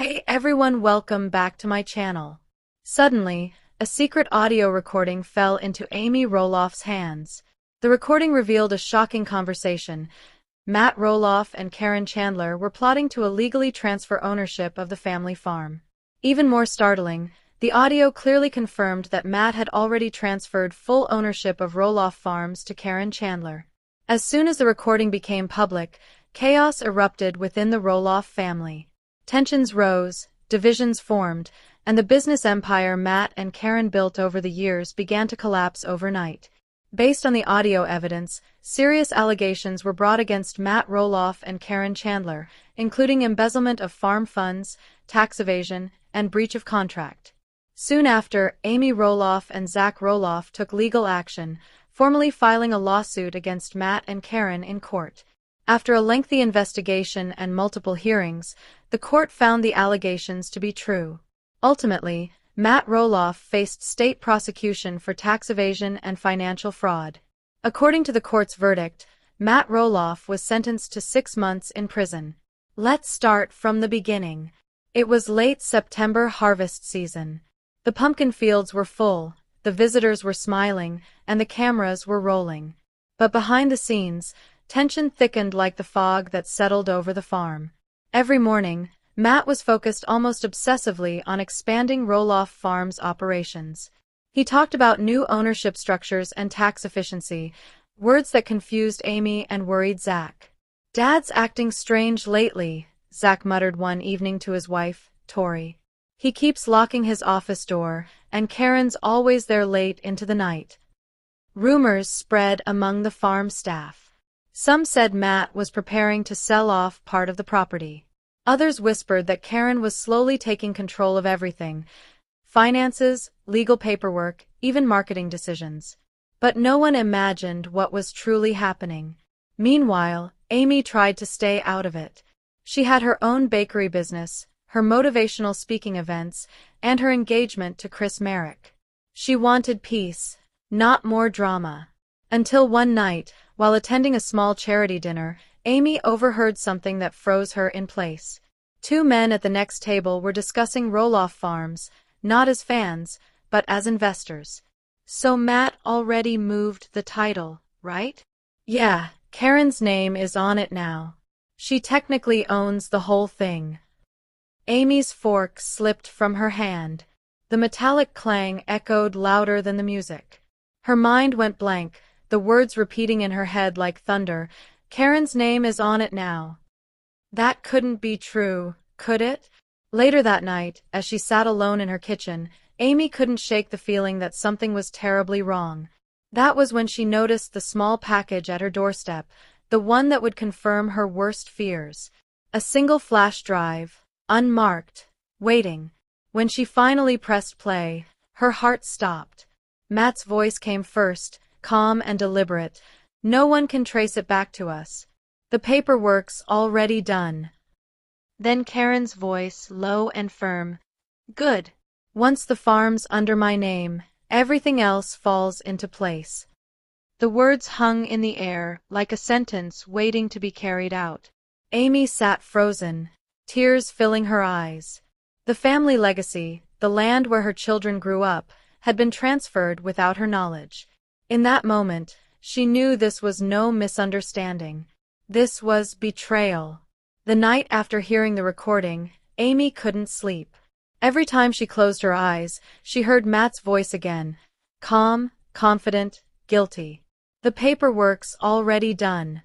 Hey everyone, welcome back to my channel. Suddenly, a secret audio recording fell into Amy Roloff's hands. The recording revealed a shocking conversation. Matt Roloff and Caryn Chandler were plotting to illegally transfer ownership of the family farm. Even more startling, the audio clearly confirmed that Matt had already transferred full ownership of Roloff Farms to Caryn Chandler. As soon as the recording became public, chaos erupted within the Roloff family. Tensions rose, divisions formed, and the business empire Matt and Caryn built over the years began to collapse overnight. Based on the audio evidence, serious allegations were brought against Matt Roloff and Caryn Chandler, including embezzlement of farm funds, tax evasion, and breach of contract. Soon after, Amy Roloff and Zach Roloff took legal action, formally filing a lawsuit against Matt and Caryn in court. After a lengthy investigation and multiple hearings, the court found the allegations to be true. Ultimately, Matt Roloff faced state prosecution for tax evasion and financial fraud. According to the court's verdict, Matt Roloff was sentenced to 6 months in prison. Let's start from the beginning. It was late September harvest season. The pumpkin fields were full, the visitors were smiling, and the cameras were rolling. But behind the scenes, tension thickened like the fog that settled over the farm. Every morning, Matt was focused almost obsessively on expanding Roloff Farms' operations. He talked about new ownership structures and tax efficiency, words that confused Amy and worried Zach. "Dad's acting strange lately," Zach muttered one evening to his wife, Tori. "He keeps locking his office door, and Caryn's always there late into the night." Rumors spread among the farm staff. Some said Matt was preparing to sell off part of the property. Others whispered that Caryn was slowly taking control of everything: finances, legal paperwork, even marketing decisions. But no one imagined what was truly happening. Meanwhile, Amy tried to stay out of it. She had her own bakery business, her motivational speaking events, and her engagement to Chris Merrick. She wanted peace, not more drama. Until one night, while attending a small charity dinner, Amy overheard something that froze her in place. Two men at the next table were discussing Roloff Farms, not as fans, but as investors. "So Matt already moved the title, right?" "Yeah, Caryn's name is on it now. She technically owns the whole thing." Amy's fork slipped from her hand. The metallic clang echoed louder than the music. Her mind went blank, the words repeating in her head like thunder. "Caryn's name is on it now." That couldn't be true, could it? Later that night, as she sat alone in her kitchen, Amy couldn't shake the feeling that something was terribly wrong. That was when she noticed the small package at her doorstep, the one that would confirm her worst fears. A single flash drive, unmarked, waiting. When she finally pressed play, her heart stopped. Matt's voice came first, calm and deliberate. "No one can trace it back to us. The paperwork's already done." Then Caryn's voice, low and firm. "Good. Once the farm's under my name, everything else falls into place." The words hung in the air, like a sentence waiting to be carried out. Amy sat frozen, tears filling her eyes. The family legacy, the land where her children grew up, had been transferred without her knowledge. In that moment, she knew this was no misunderstanding. This was betrayal. The night after hearing the recording, Amy couldn't sleep. Every time she closed her eyes, she heard Matt's voice again. Calm, confident, guilty. "The paperwork's already done."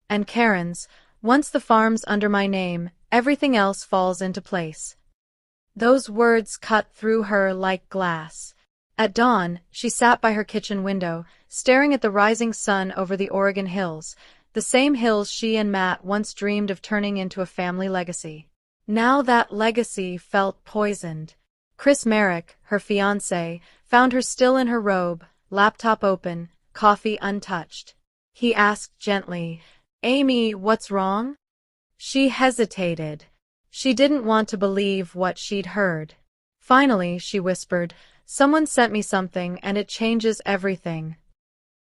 And Caryn's, "Once the farm's under my name, everything else falls into place." Those words cut through her like glass. At dawn, she sat by her kitchen window, staring at the rising sun over the Oregon hills, the same hills she and Matt once dreamed of turning into a family legacy. Now that legacy felt poisoned. Chris Merrick, her fiancé, found her still in her robe, laptop open, coffee untouched. He asked gently, "Amy, what's wrong?" She hesitated. She didn't want to believe what she'd heard. Finally, she whispered, "Someone sent me something and it changes everything."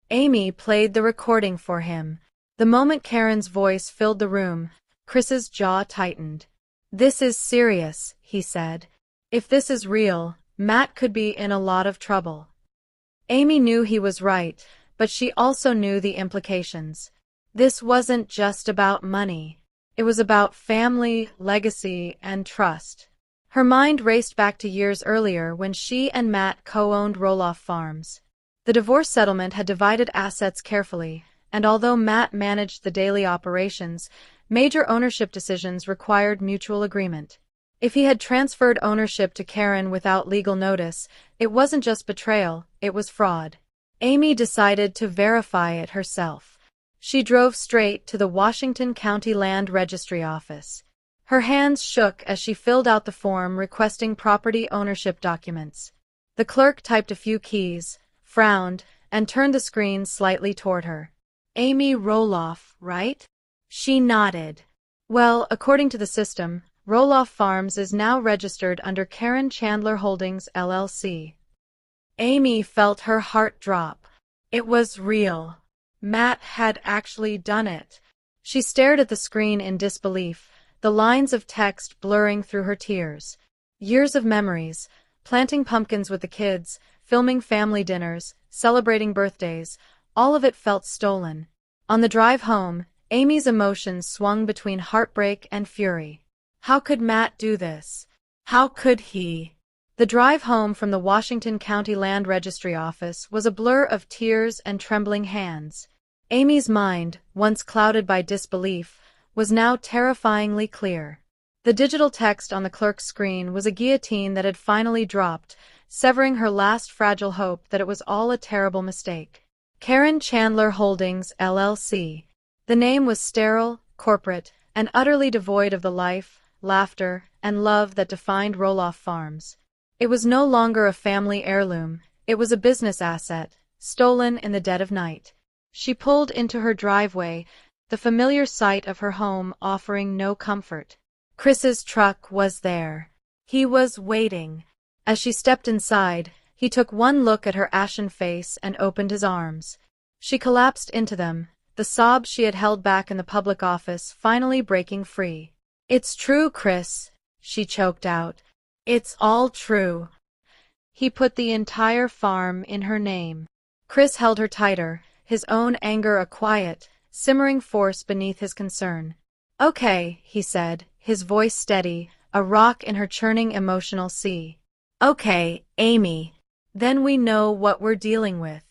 Amy played the recording for him. The moment Caryn's voice filled the room, Chris's jaw tightened. "This is serious," he said. "If this is real, Matt could be in a lot of trouble." Amy knew he was right, but she also knew the implications. This wasn't just about money. It was about family, legacy, and trust. Her mind raced back to years earlier when she and Matt co-owned Roloff Farms. The divorce settlement had divided assets carefully, and although Matt managed the daily operations, major ownership decisions required mutual agreement. If he had transferred ownership to Caryn without legal notice, it wasn't just betrayal, it was fraud. Amy decided to verify it herself. She drove straight to the Washington County Land Registry office. Her hands shook as she filled out the form requesting property ownership documents. The clerk typed a few keys, frowned, and turned the screen slightly toward her. "Amy Roloff, right?" She nodded. "Well, according to the system, Roloff Farms is now registered under Caryn Chandler Holdings, LLC. Amy felt her heart drop. It was real. Matt had actually done it. She stared at the screen in disbelief, the lines of text blurring through her tears. Years of memories, planting pumpkins with the kids, filming family dinners, celebrating birthdays, all of it felt stolen. On the drive home, Amy's emotions swung between heartbreak and fury. How could Matt do this? How could he? The drive home from the Washington County Land Registry office was a blur of tears and trembling hands. Amy's mind, once clouded by disbelief, was now terrifyingly clear. The digital text on the clerk's screen was a guillotine that had finally dropped, severing her last fragile hope that it was all a terrible mistake. Caryn Chandler Holdings, LLC. The name was sterile, corporate, and utterly devoid of the life, laughter, and love that defined Roloff Farms. It was no longer a family heirloom, it was a business asset, stolen in the dead of night. She pulled into her driveway, the familiar sight of her home offering no comfort. Chris's truck was there. He was waiting. As she stepped inside, he took one look at her ashen face and opened his arms. She collapsed into them, the sobs she had held back in the public office finally breaking free. "It's true, Chris," she choked out. "It's all true. He put the entire farm in her name." Chris held her tighter, his own anger a quiet, simmering force beneath his concern. "Okay," he said, his voice steady, a rock in her churning emotional sea. "Okay, Amy. Then we know what we're dealing with.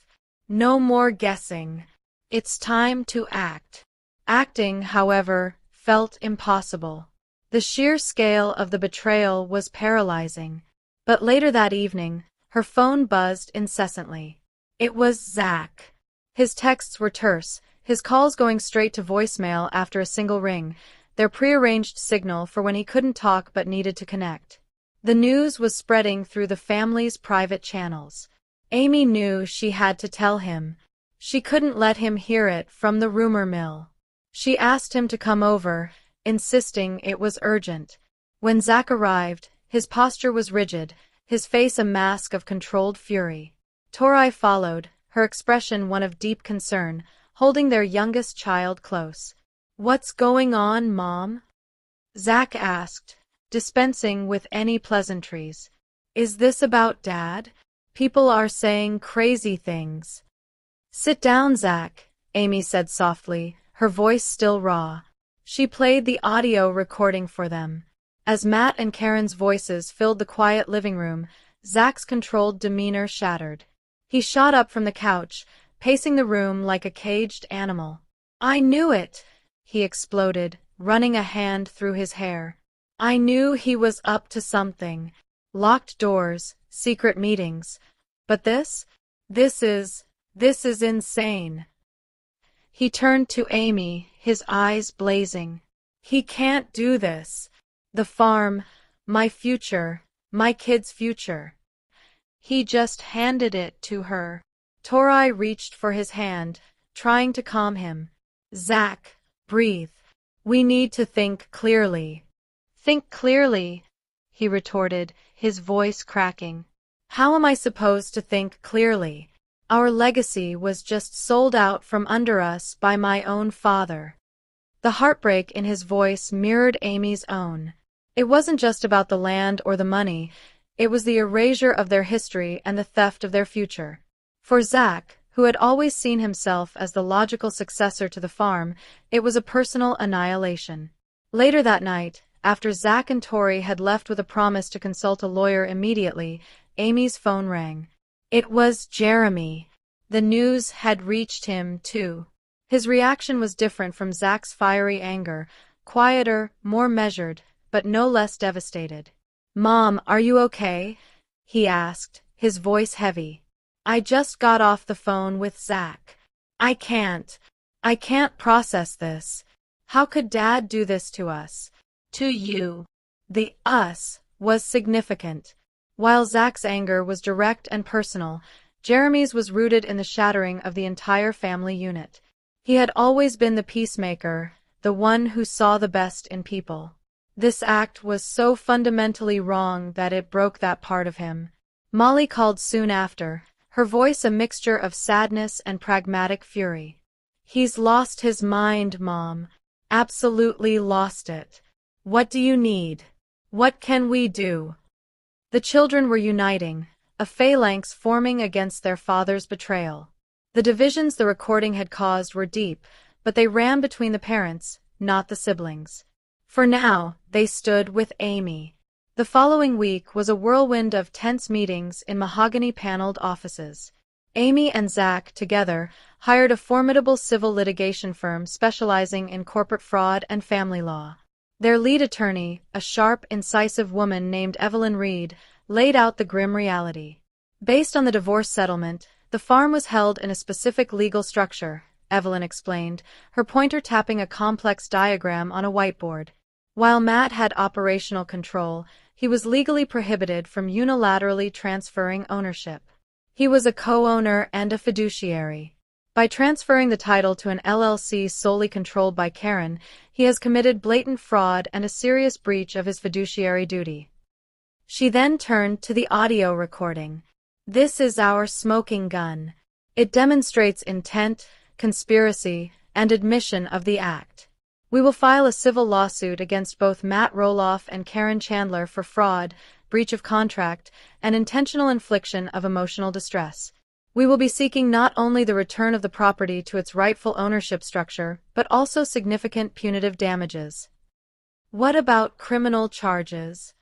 No more guessing. It's time to act." Acting, however, felt impossible. The sheer scale of the betrayal was paralyzing. But later that evening, her phone buzzed incessantly. It was Zach. His texts were terse, his calls going straight to voicemail after a single ring, their prearranged signal for when he couldn't talk but needed to connect. The news was spreading through the family's private channels. Amy knew she had to tell him. She couldn't let him hear it from the rumor mill. She asked him to come over, insisting it was urgent. When Zach arrived, his posture was rigid, his face a mask of controlled fury. Tori followed, her expression one of deep concern, holding their youngest child close. "What's going on, Mom?" Zach asked, dispensing with any pleasantries. "Is this about Dad? People are saying crazy things." "Sit down, Zach," Amy said softly, her voice still raw. She played the audio recording for them. As Matt and Caryn's voices filled the quiet living room, Zach's controlled demeanor shattered. He shot up from the couch, pacing the room like a caged animal. "I knew it!" he exploded, running a hand through his hair. "I knew he was up to something. Locked doors, secret meetings. But this is insane." He turned to Amy, his eyes blazing. "He can't do this. The farm, my future, my kid's future." He just handed it to her. Tori reached for his hand, trying to calm him. "Zach, breathe. We need to think clearly." "Think clearly?" he retorted, his voice cracking. "How am I supposed to think clearly? Our legacy was just sold out from under us by my own father." The heartbreak in his voice mirrored Amy's own. It wasn't just about the land or the money, it was the erasure of their history and the theft of their future. For Zach, who had always seen himself as the logical successor to the farm, it was a personal annihilation. Later that night, after Zach and Tori had left with a promise to consult a lawyer immediately, Amy's phone rang. It was Jeremy. The news had reached him, too. His reaction was different from Zach's fiery anger, quieter, more measured, but no less devastated. "Mom, are you okay?" he asked, his voice heavy. "I just got off the phone with Zach. I can't process this. How could Dad do this to us? To you." The "us" was significant. While Zach's anger was direct and personal, Jeremy's was rooted in the shattering of the entire family unit. He had always been the peacemaker, the one who saw the best in people. This act was so fundamentally wrong that it broke that part of him. Molly called soon after, her voice a mixture of sadness and pragmatic fury. "He's lost his mind, Mom. Absolutely lost it. What do you need? What can we do?" The children were uniting, a phalanx forming against their father's betrayal. The divisions the recording had caused were deep, but they ran between the parents, not the siblings. For now, they stood with Amy. The following week was a whirlwind of tense meetings in mahogany-paneled offices. Amy and Zach, together, hired a formidable civil litigation firm specializing in corporate fraud and family law. Their lead attorney, a sharp, incisive woman named Evelyn Reed, laid out the grim reality. Based on the divorce settlement, the farm was held in a specific legal structure, Evelyn explained, her pointer tapping a complex diagram on a whiteboard. While Matt had operational control, he was legally prohibited from unilaterally transferring ownership. He was a co-owner and a fiduciary. By transferring the title to an LLC solely controlled by Caryn, he has committed blatant fraud and a serious breach of his fiduciary duty. She then turned to the audio recording. "This is our smoking gun. It demonstrates intent, conspiracy, and admission of the act. We will file a civil lawsuit against both Matt Roloff and Caryn Chandler for fraud, breach of contract, and intentional infliction of emotional distress. We will be seeking not only the return of the property to its rightful ownership structure, but also significant punitive damages." "What about criminal charges?"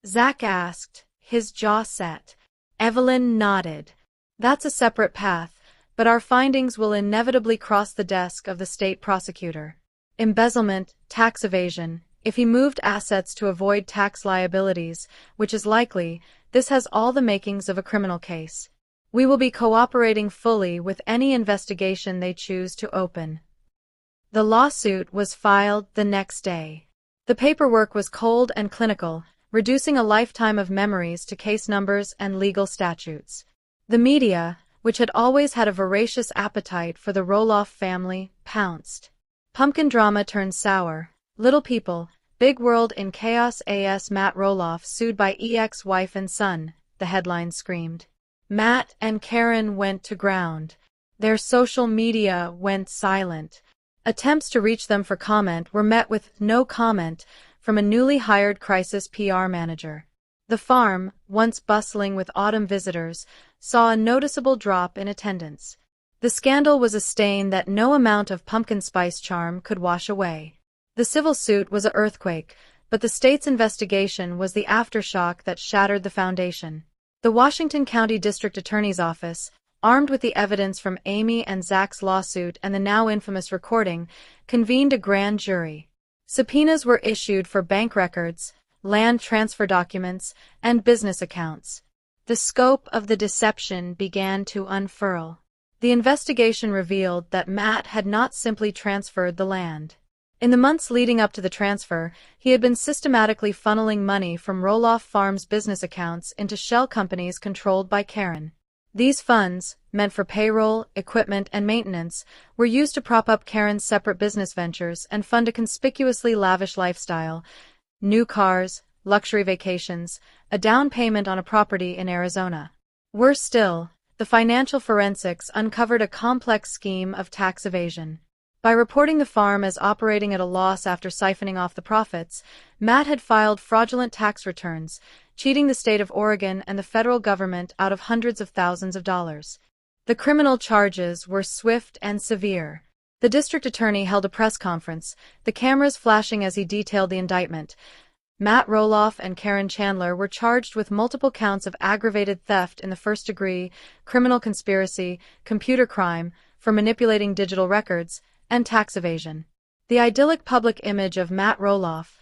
Zach asked, his jaw set. Evelyn nodded. "That's a separate path, but our findings will inevitably cross the desk of the state prosecutor. Embezzlement, tax evasion, if he moved assets to avoid tax liabilities, which is likely, this has all the makings of a criminal case. We will be cooperating fully with any investigation they choose to open." The lawsuit was filed the next day. The paperwork was cold and clinical, reducing a lifetime of memories to case numbers and legal statutes. The media, which had always had a voracious appetite for the Roloff family, pounced. Pumpkin drama turned sour. Little people, big world in chaos. As Matt Roloff sued by ex-wife and son, the headline screamed. Matt and Caryn went to ground. Their social media went silent. Attempts to reach them for comment were met with no comment from a newly hired crisis PR manager. The farm, once bustling with autumn visitors, saw a noticeable drop in attendance. The scandal was a stain that no amount of pumpkin spice charm could wash away. The civil suit was an earthquake, but the state's investigation was the aftershock that shattered the foundation. The Washington County District Attorney's Office, armed with the evidence from Amy and Zach's lawsuit and the now infamous recording, convened a grand jury. Subpoenas were issued for bank records, land transfer documents, and business accounts. The scope of the deception began to unfurl. The investigation revealed that Matt had not simply transferred the land. In the months leading up to the transfer, he had been systematically funneling money from Roloff Farms' business accounts into shell companies controlled by Caryn. These funds, meant for payroll, equipment, and maintenance, were used to prop up Caryn's separate business ventures and fund a conspicuously lavish lifestyle: new cars, luxury vacations, a down payment on a property in Arizona. Worse still, the financial forensics uncovered a complex scheme of tax evasion. By reporting the farm as operating at a loss after siphoning off the profits, Matt had filed fraudulent tax returns, cheating the state of Oregon and the federal government out of hundreds of thousands of dollars. The criminal charges were swift and severe. The district attorney held a press conference, the cameras flashing as he detailed the indictment. Matt Roloff and Caryn Chandler were charged with multiple counts of aggravated theft in the first degree, criminal conspiracy, computer crime, for manipulating digital records, and tax evasion. The idyllic public image of Matt Roloff,